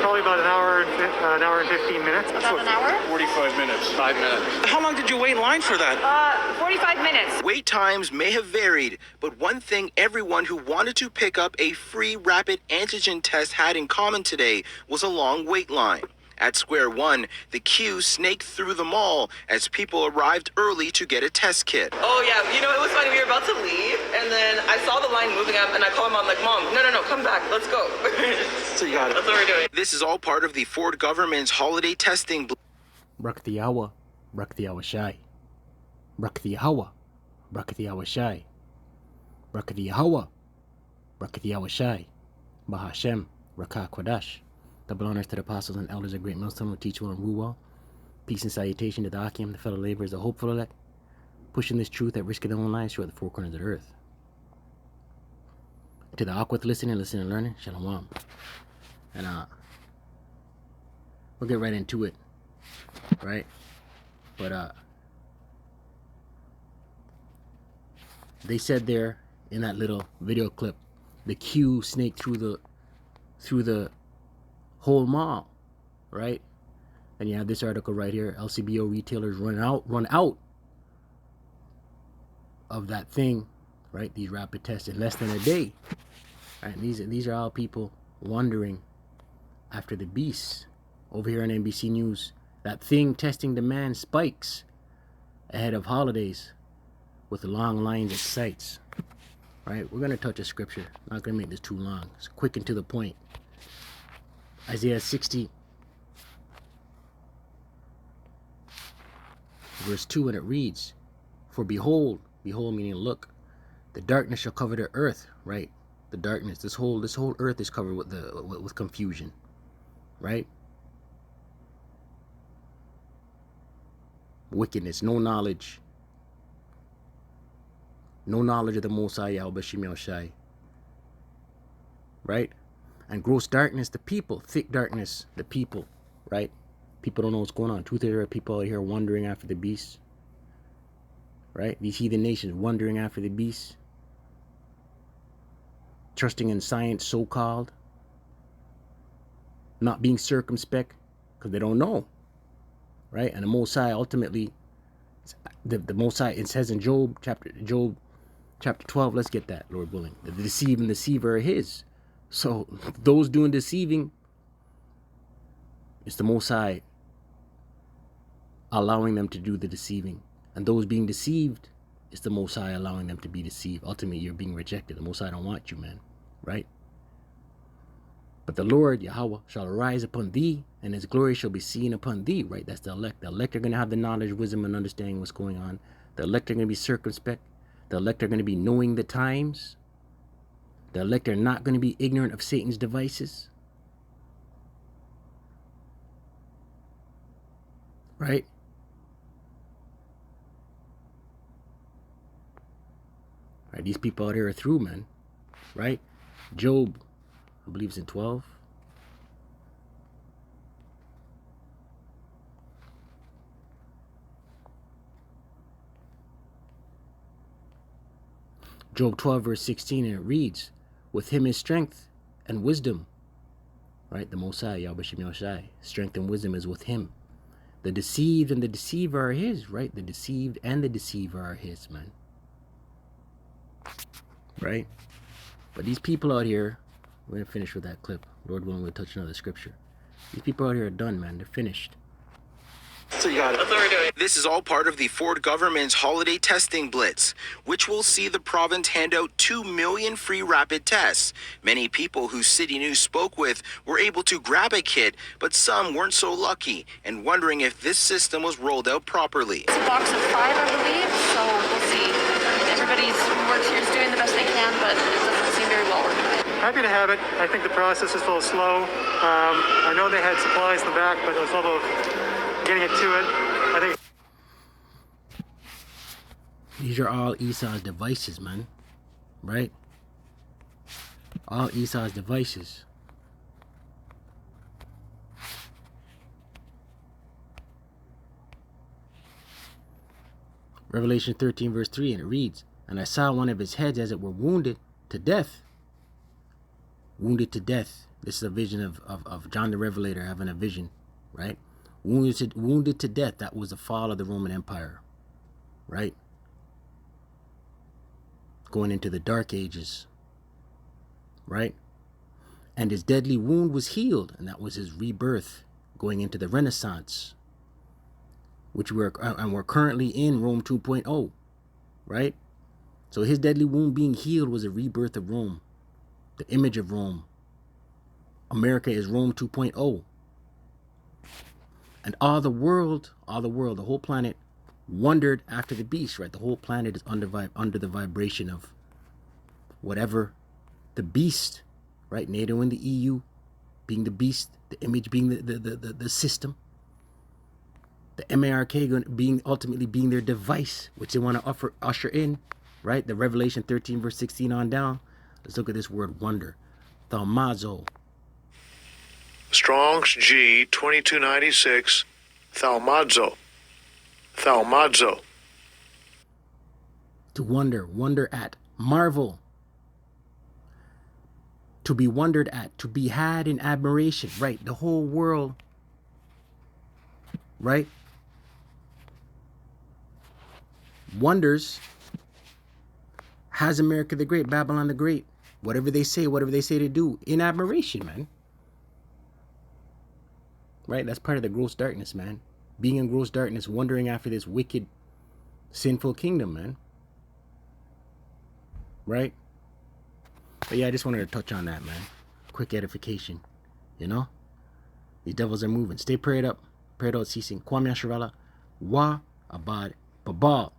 Probably about an hour and 15 minutes. About an hour? 45 minutes. 5 minutes. How long did you wait in line for that? 45 minutes. Wait times may have varied, but one thing everyone who wanted to pick up a free rapid antigen test had in common today was a long wait line. At Square One, the queue snaked through the mall as people arrived early to get a test kit. Oh yeah, you know, it was funny, we were about to leave, and then I saw the line moving up, and I called Mom, like, Mom, no, come back, let's go. So you got it. That's what we're doing. This is all part of the Ford government's holiday testing. Barak the Yahawah, Barak the Yahawashi. Barak the Yahawah, Barak the Yahawashi. Barak the Yahawah, Barak the Yahawashi. Bahasham, Rawchaa, Qadash. Double honors to the apostles and elders of great millstone who teach well and rule well. Peace and salutation to the Akim, the fellow laborers, the hopeful elect, pushing this truth at risk of their own lives throughout the four corners of the earth. To the awkward listening and learning, shalom. And we'll get right into it, right? But they said there in that little video clip, the queue snaked through the whole mall, right? And you have this article right here: LCBO retailers run out of that thing, right? These rapid tests in less than a day, right? And these are all people wondering after the beast. Over here on NBC News, that thing testing demand spikes ahead of holidays with long lines at sites, right? We're gonna touch a scripture. Not gonna make this too long. It's quick and to the point. Isaiah 60, verse 2, and it reads, "For behold meaning look, the darkness shall cover the earth," right? The darkness, this whole earth is covered with confusion, right? Wickedness, no knowledge of the Most High Yahawashi, right? And gross darkness, the people. Thick darkness, the people, right? People don't know what's going on. Truth is, there are people out here wandering after the beast, right? These heathen nations wandering after the beast, trusting in science, so-called, not being circumspect because they don't know, right? And the Most High ultimately, the Most High, it says in Job chapter 12, let's get that, Lord willing. The deceive and deceiver are his. So those doing deceiving, it's the Most High allowing them to do the deceiving. And those being deceived, it's the Most High allowing them to be deceived. Ultimately, you're being rejected. The Most High don't want you, man. Right? But the Lord, Yahawah, shall arise upon thee, and his glory shall be seen upon thee. Right? That's the elect. The elect are going to have the knowledge, wisdom, and understanding what's going on. The elect are going to be circumspect. The elect are going to be knowing the times. The elect are not going to be ignorant of Satan's devices. Right? Right, these people out here are through, man. Right? Job, I believe it's in 12. Job 12, verse 16, and it reads, "With him is strength and wisdom." Right? The Most High, Yahawashi, strength and wisdom is with him. The deceived and the deceiver are his, right? The deceived and the deceiver are his, man. Right? But these people out here, we're going to finish with that clip. Lord willing, we'll touch another scripture. These people out here are done, man. They're finished. So you got it. That's what we're doing. This is all part of the Ford government's holiday testing blitz, which will see the province hand out 2 million free rapid tests. Many people who City News spoke with were able to grab a kit, but some weren't so lucky and wondering if this system was rolled out properly. It's a box of 5, I believe, so we'll see. Everybody's works here is doing the best they can, but it doesn't seem very well organized. Happy to have it. I think the process is a little slow. I know they had supplies in the back, but it was a little getting it to it. I think These are all Esau's devices, man. Right? All Esau's devices. Revelation 13, verse 3, and it reads, "And I saw one of his heads as it were wounded to death." Wounded to death. This is a vision of John the Revelator having a vision, right? Wounded to death. That was the fall of the Roman Empire, right? Going into the Dark Ages, right? And his deadly wound was healed, and that was his rebirth, going into the Renaissance, which we're currently in Rome 2.0, right? So his deadly wound being healed was a rebirth of Rome, the image of Rome. America is Rome 2.0. And all the world, the whole planet wondered after the beast, right? The whole planet is under the vibration of whatever the beast, right? NATO and the EU being the beast, the image being the system, the MARK being ultimately being their device, which they want to usher in, right? The Revelation 13 verse 16 on down. Let's look at this word wonder. Thaumazo. Strong's G 2296, Thaumazo. Thaumazo. To wonder at, marvel. To be wondered at, to be had in admiration, right? The whole world, right? Wonders, has America the Great, Babylon the Great, whatever they say to do, in admiration, man. Right? That's part of the gross darkness, man. Being in gross darkness, wondering after this wicked, sinful kingdom, man. Right? But yeah, I just wanted to touch on that, man. Quick edification. You know? These devils are moving. Stay prayed up. Prayed out ceasing. Kwame Asharala. Wa abad babal.